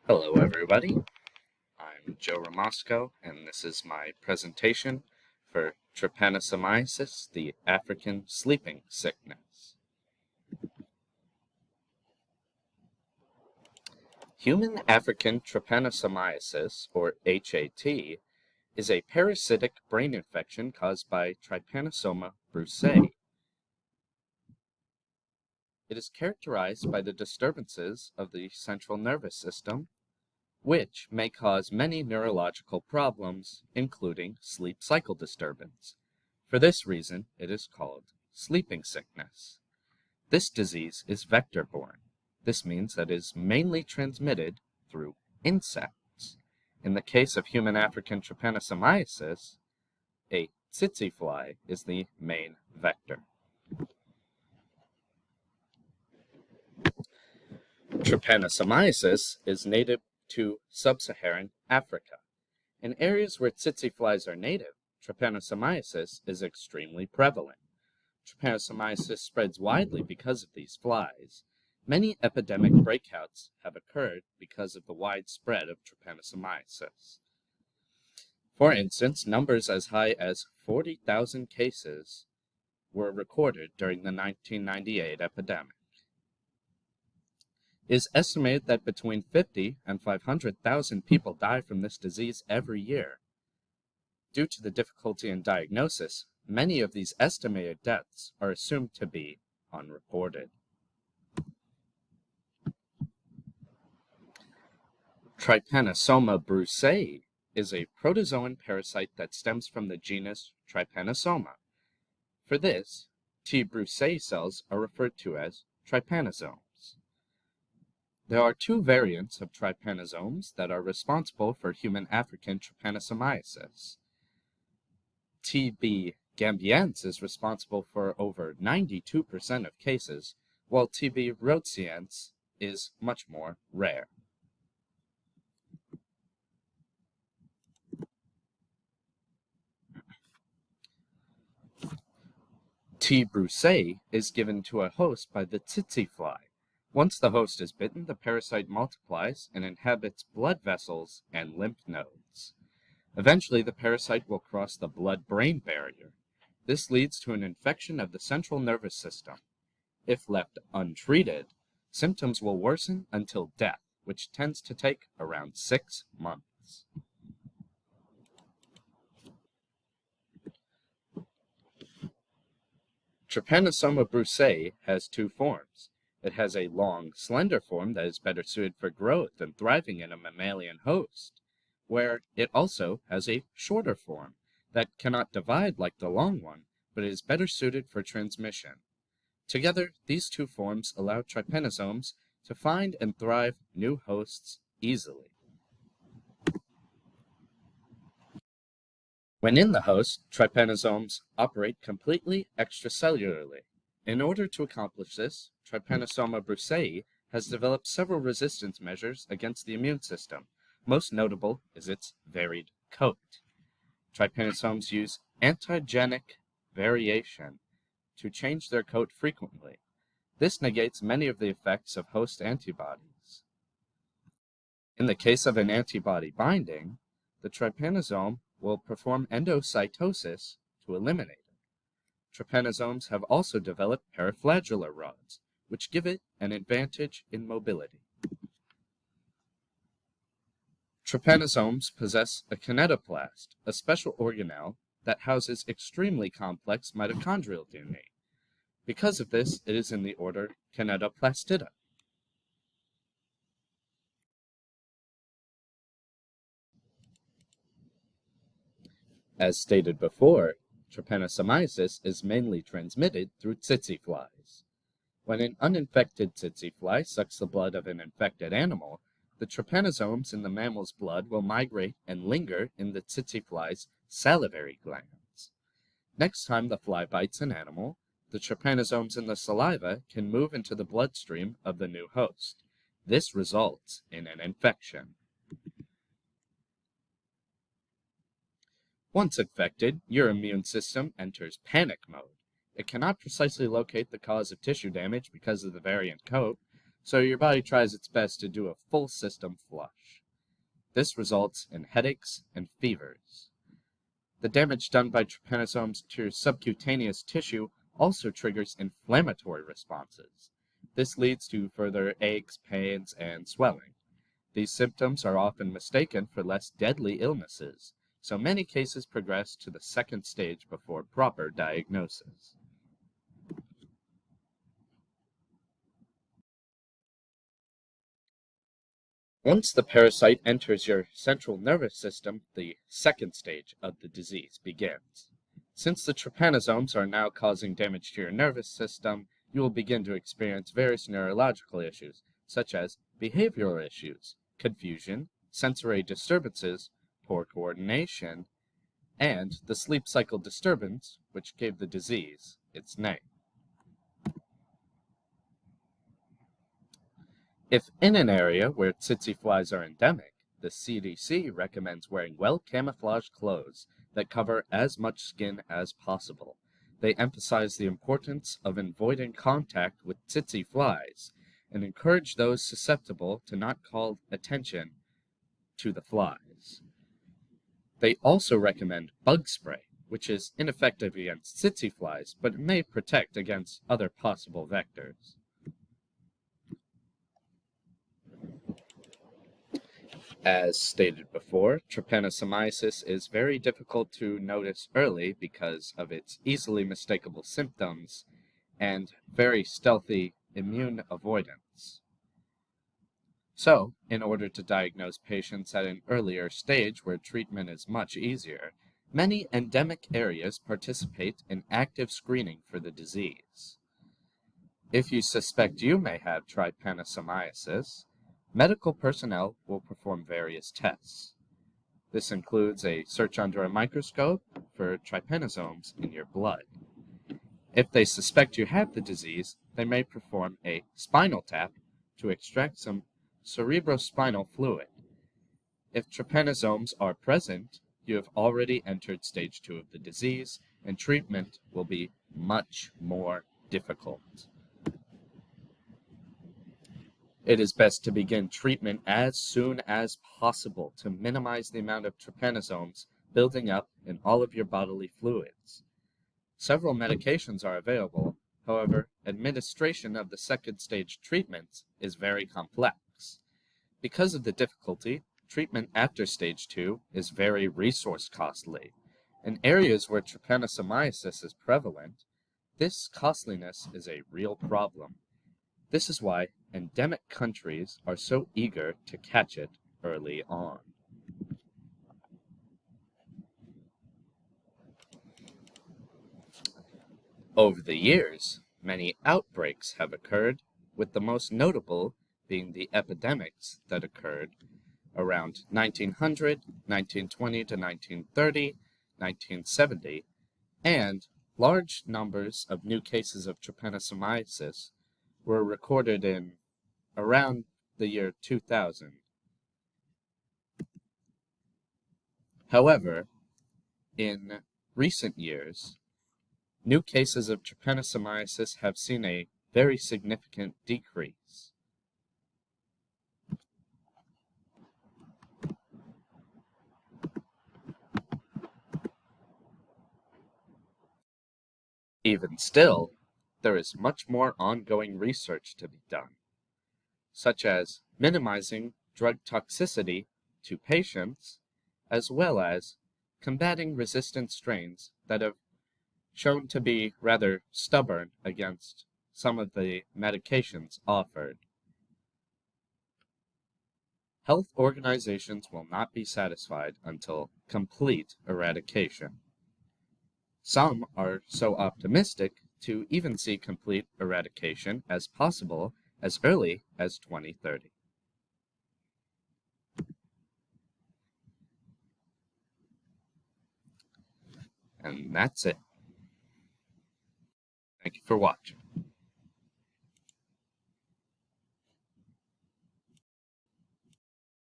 Hello everybody, I'm Joe Ramasco and this is my presentation for Trypanosomiasis, the African sleeping sickness. Human African trypanosomiasis, or HAT, is a parasitic brain infection caused by Trypanosoma brucei. It is characterized by the disturbances of the central nervous system, which may cause many neurological problems, including sleep cycle disturbance. For this reason, it is called sleeping sickness. This disease is vector-borne. This means that it is mainly transmitted through insects. In the case of human African trypanosomiasis, a tsetse fly is the main vector. Trypanosomiasis is native to sub-Saharan Africa. In areas where tsetse flies are native, trypanosomiasis is extremely prevalent. Trypanosomiasis spreads widely because of these flies. Many epidemic breakouts have occurred because of the wide spread of trypanosomiasis. For instance, numbers as high as 40,000 cases were recorded during the 1998 epidemic. It is estimated that between 50 and 500,000 people die from this disease every year. Due to the difficulty in diagnosis, many of these estimated deaths are assumed to be unreported. Trypanosoma brucei is a protozoan parasite that stems from the genus Trypanosoma. For this, T. brucei cells are referred to as trypanosomes. There are two variants of trypanosomes that are responsible for human African trypanosomiasis. TB gambiense is responsible for over 92% of cases, while TB rhodesiense is much more rare. T. brucei is given to a host by the tsetse fly. Once the host is bitten, the parasite multiplies and inhabits blood vessels and lymph nodes. Eventually, the parasite will cross the blood-brain barrier. This leads to an infection of the central nervous system. If left untreated, symptoms will worsen until death, which tends to take around 6 months. Trypanosoma brucei has two forms. It has a long, slender form that is better suited for growth and thriving in a mammalian host, where it also has a shorter form that cannot divide like the long one, but is better suited for transmission. Together, these two forms allow trypanosomes to find and thrive new hosts easily. When in the host, trypanosomes operate completely extracellularly. In order to accomplish this, Trypanosoma brucei has developed several resistance measures against the immune system. Most notable is its varied coat. Trypanosomes use antigenic variation to change their coat frequently. This negates many of the effects of host antibodies. In the case of an antibody binding, the trypanosome will perform endocytosis to eliminate it. Trypanosomes have also developed periflagellar rods, which give it an advantage in mobility. Trypanosomes possess a kinetoplast, a special organelle that houses extremely complex mitochondrial DNA. Because of this, it is in the order Kinetoplastida. As stated before, trypanosomiasis is mainly transmitted through tsetse flies. When an uninfected tsetse fly sucks the blood of an infected animal, the trypanosomes in the mammal's blood will migrate and linger in the tsetse fly's salivary glands. Next time the fly bites an animal, the trypanosomes in the saliva can move into the bloodstream of the new host. This results in an infection. Once infected, your immune system enters panic mode. It cannot precisely locate the cause of tissue damage because of the variant coat, so your body tries its best to do a full system flush. This results in headaches and fevers. The damage done by trypanosomes to subcutaneous tissue also triggers inflammatory responses. This leads to further aches, pains, and swelling. These symptoms are often mistaken for less deadly illnesses, so many cases progress to the second stage before proper diagnosis. Once the parasite enters your central nervous system, the second stage of the disease begins. Since the trypanosomes are now causing damage to your nervous system, you will begin to experience various neurological issues, such as behavioral issues, confusion, sensory disturbances, poor coordination, and the sleep cycle disturbance, which gave the disease its name. If in an area where tsetse flies are endemic, the CDC recommends wearing well-camouflaged clothes that cover as much skin as possible. They emphasize the importance of avoiding contact with tsetse flies and encourage those susceptible to not call attention to the flies. They also recommend bug spray, which is ineffective against tsetse flies, but it may protect against other possible vectors. As stated before, trypanosomiasis is very difficult to notice early because of its easily mistakable symptoms and very stealthy immune avoidance. So, in order to diagnose patients at an earlier stage where treatment is much easier, many endemic areas participate in active screening for the disease. If you suspect you may have trypanosomiasis, medical personnel will perform various tests. This includes a search under a microscope for trypanosomes in your blood. If they suspect you have the disease, they may perform a spinal tap to extract some cerebrospinal fluid. If trypanosomes are present, you have already entered stage 2 of the disease, and treatment will be much more difficult. It is best to begin treatment as soon as possible to minimize the amount of trypanosomes building up in all of your bodily fluids. Several medications are available, however, administration of the second stage treatment is very complex. Because of the difficulty, treatment after stage 2 is very resource costly. In areas where trypanosomiasis is prevalent, this costliness is a real problem. This is why endemic countries are so eager to catch it early on. Over the years, many outbreaks have occurred, with the most notable being the epidemics that occurred around 1900, 1920 to 1930, 1970, and large numbers of new cases of trypanosomiasis were recorded in around the year 2000. However, in recent years, new cases of trypanosomiasis have seen a very significant decrease. Even still, there is much more ongoing research to be done, such as minimizing drug toxicity to patients, as well as combating resistant strains that have shown to be rather stubborn against some of the medications offered. Health organizations will not be satisfied until complete eradication. Some are so optimistic to even see complete eradication as possible as early as 2030. And that's it. Thank you for watching.